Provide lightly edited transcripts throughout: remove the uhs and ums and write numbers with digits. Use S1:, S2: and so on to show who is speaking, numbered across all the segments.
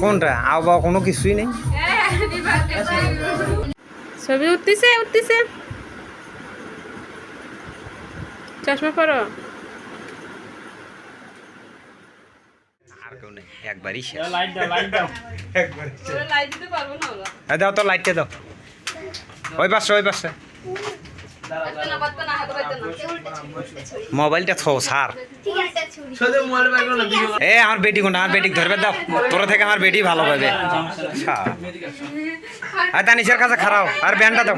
S1: কোনটা আবহাওয়া কোনো কিছুই নেই।
S2: ছবি উঠতেছে উঠতেছে চশমা পরো
S1: আর কেউ নেই একবারই শেষ।
S3: লাইট দাও লাইট দাও
S2: লাইট দিতে পারবো না ওরা
S1: দাও তো লাইটটা দাও ওই পাশে মোবাইলটা থো স্যার এ আমার বেটি কোনটা আমার বেটি ধরবে দাও তোর থেকে আমার বেটি ভালো পাবে আর তানিশের কাছে খারাও আর ব্যান্ডটা দাও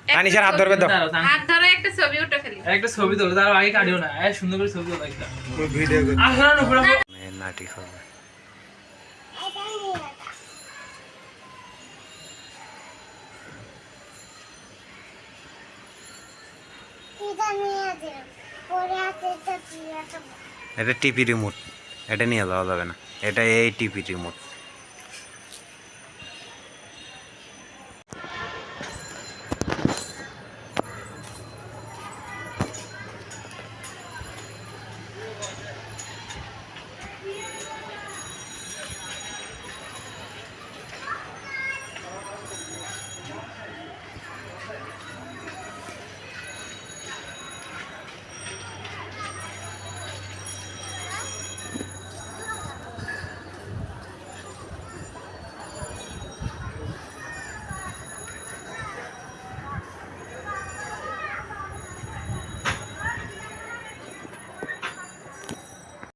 S1: তানিশের হাত ধরবে দাও
S2: হাত ধরো একটা ছবি ওঠো খালি
S3: একটা ছবি তোলো তার আগে কাটিও না সুন্দর করে ছবি তোলো একটা
S1: ভিডিও
S3: আসলে না পুরো
S1: নাটি খাবে এটা টিপি রিমোট এটা নিয়ে যাওয়া যাবে না এটা এই টিপি রিমোট